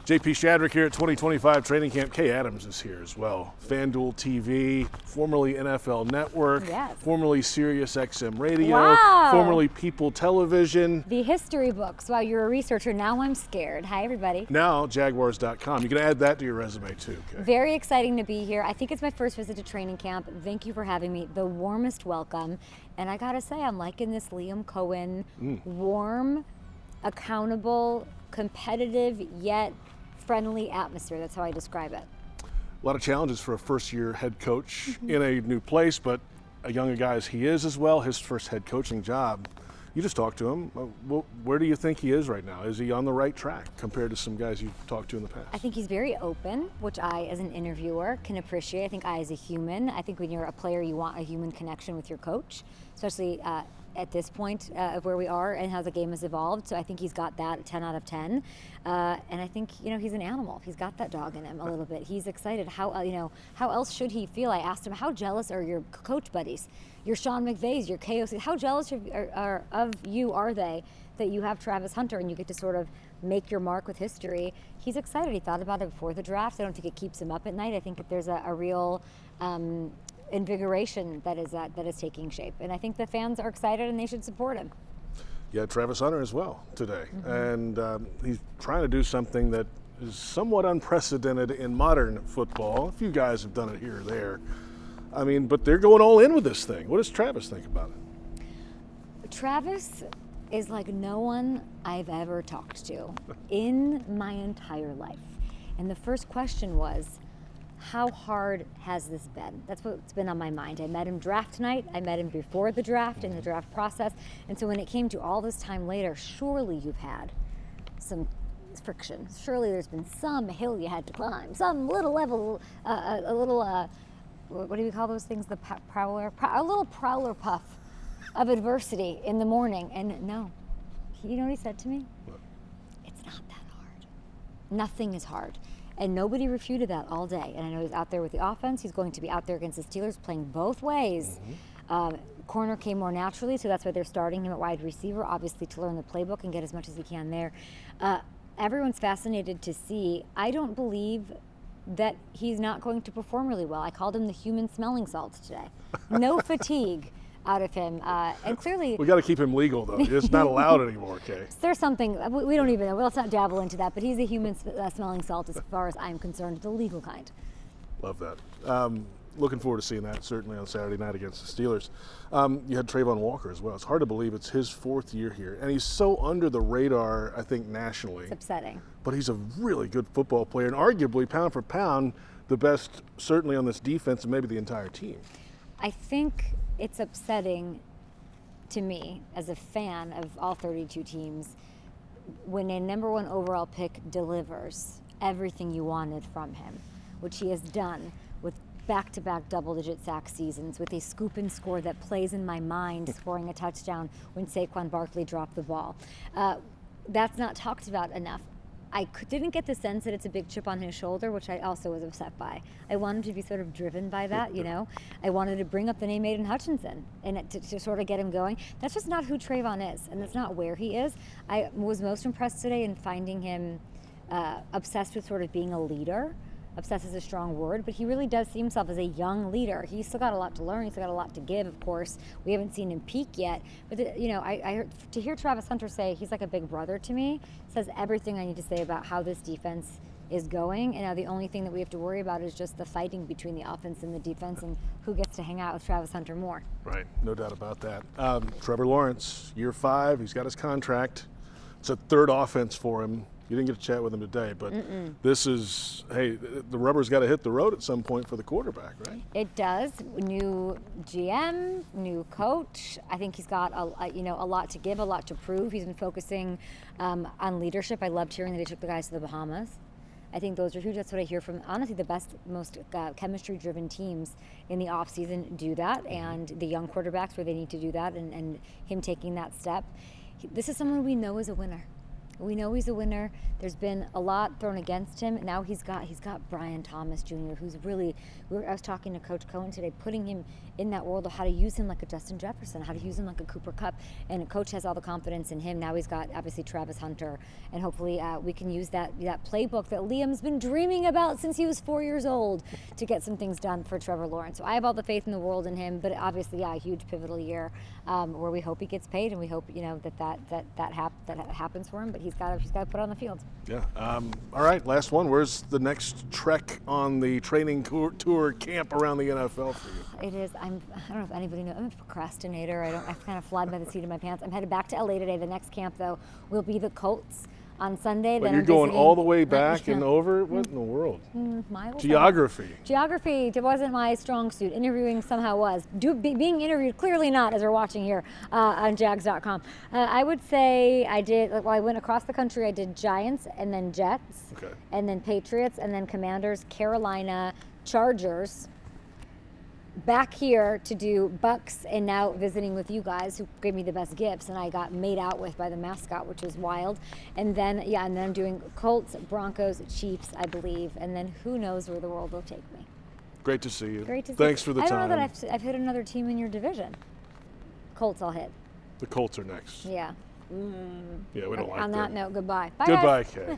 JP Shadrick here at 2025 Training Camp. Kay Adams is here as well. FanDuel TV, formerly NFL Network, yes. Formerly Sirius XM Radio, wow. Formerly People Television. The history books. Wow, you're a researcher. Now I'm scared. Hi, everybody. Now Jaguars.com. You can add that to your resume too, Kay. Very exciting to be here. I think it's my first visit to training camp. Thank you for having me. The warmest welcome. And I gotta say, I'm liking this Liam Cohen, warm, accountable, competitive, yet friendly atmosphere. That's how I describe it. A lot of challenges for a first-year head coach in a new place, but a young guy as he is as well, his first head coaching job. You just talked to him. Where do you think he is right now? Is he on the right track compared to some guys you've talked to in the past? I think he's very open, which I, as an interviewer, can appreciate. I think I, as a human, I think when you're a player, you want a human connection with your coach, especially at this point of where we are and how the game has evolved. So I think he's got that 10 out of 10. And I think, he's an animal. He's got that dog in him a little bit. He's excited. How else should he feel? I asked him, how jealous are your coach buddies? Your Sean McVays, your KOC, how jealous of you are they that you have Travis Hunter and you get to sort of make your mark with history? He's excited. He thought about it before the draft. I don't think it keeps him up at night. I think that there's a real invigoration that is taking shape. And I think the fans are excited and they should support him. Yeah, Travis Hunter as well today. And he's trying to do something that is somewhat unprecedented in modern football. A few guys have done it here or there. But they're going all in with this thing. What does Travis think about it? Travis is like no one I've ever talked to in my entire life. And the first question was, how hard has this been? That's what's been on my mind. I met him draft night. I met him before the draft in the draft process. And so when it came to all this time later, surely you've had some friction. Surely there's been some hill you had to climb, some little level, a little, what do we call those things? The prowler, a little prowler puff of adversity in the morning. And no, you know what he said to me? What? It's not that hard. Nothing is hard. And nobody refuted that all day. And I know he's out there with the offense. He's going to be out there against the Steelers playing both ways. Corner came more naturally, so that's why they're starting him at wide receiver, obviously to learn the playbook and get as much as he can there. Everyone's fascinated to see. I don't believe that he's not going to perform really well. I called him the human smelling salts today. No fatigue out of him. And clearly... We got to keep him legal, though. It's not allowed anymore, Kay. There's something, we don't even know. Let's not dabble into that, but he's a human smelling salt as far as I'm concerned, the legal kind. Love that. Looking forward to seeing that, certainly on Saturday night against the Steelers. You had Travon Walker as well. It's hard to believe it's his fourth year here. And he's so under the radar, I think, nationally. It's upsetting. But he's a really good football player and arguably, pound for pound, the best, certainly on this defense and maybe the entire team. I think it's upsetting to me as a fan of all 32 teams when a number one overall pick delivers everything you wanted from him, which he has done with back-to-back double-digit sack seasons, with a scoop and score that plays in my mind, scoring a touchdown when Saquon Barkley dropped the ball. That's not talked about enough. I didn't get the sense that it's a big chip on his shoulder, which I also was upset by. I wanted to be sort of driven by that, I wanted to bring up the name Aiden Hutchinson and to sort of get him going. That's just not who Trayvon is, and that's not where he is. I was most impressed today in finding him obsessed with sort of being a leader. Obsessed is a strong word, but he really does see himself as a young leader. He's still got a lot to learn. He's still got a lot to give, of course. We haven't seen him peak yet. But, I heard, to hear Travis Hunter say he's like a big brother to me says everything I need to say about how this defense is going. And now the only thing that we have to worry about is just the fighting between the offense and the defense and who gets to hang out with Travis Hunter more. Right, no doubt about that. Trevor Lawrence, year 5, he's got his contract. It's a third offense for him. You didn't get to chat with him today, but this is, the rubber's got to hit the road at some point for the quarterback, right? It does. New GM, new coach. I think he's got a lot to give, a lot to prove. He's been focusing on leadership. I loved hearing that he took the guys to the Bahamas. I think those are huge. That's what I hear from, honestly, the best, most chemistry-driven teams in the offseason do that, and the young quarterbacks where they need to do that, and him taking that step. This is someone we know is a winner. We know he's a winner. There's been a lot thrown against him. Now he's got Brian Thomas Jr., who's really. I was talking to Coach Cohen today, putting him in that world of how to use him like a Justin Jefferson, how to use him like a Cooper Kupp, and Coach has all the confidence in him. Now he's got obviously Travis Hunter, and hopefully we can use that playbook that Liam's been dreaming about since he was 4 years old to get some things done for Trevor Lawrence. So I have all the faith in the world in him, but obviously, a huge pivotal year where we hope he gets paid, and we hope that happens for him. But he's got to put it on the field. Yeah. All right, last one. Where's the next trek on the training tour camp around the NFL for you? It is. I don't know if anybody knows. I'm a procrastinator. I kind of fly by the seat of my pants. I'm headed back to LA today. The next camp, though, will be the Colts on Sunday. But then you're I'm going visiting, all the way back and over? What in the world? Miles. Geography. Geography wasn't my strong suit. Interviewing somehow was. Being interviewed, clearly not, as we're watching here on Jags.com. I would say I went across the country. I did Giants and then Jets, and then Patriots and then Commanders, Carolina, Chargers. Back here to do Bucks, and now visiting with you guys who gave me the best gifts, and I got made out with by the mascot, which was wild. And then I'm doing Colts, Broncos, Chiefs, I believe, and then who knows where the world will take me. Great to see you. Great to see Thanks you. for the time. I don't know that I've hit another team in your division. Colts I'll hit. The Colts are next. Yeah. Yeah, we don't like that. On that note, goodbye. Bye, Goodbye, guys. Kay.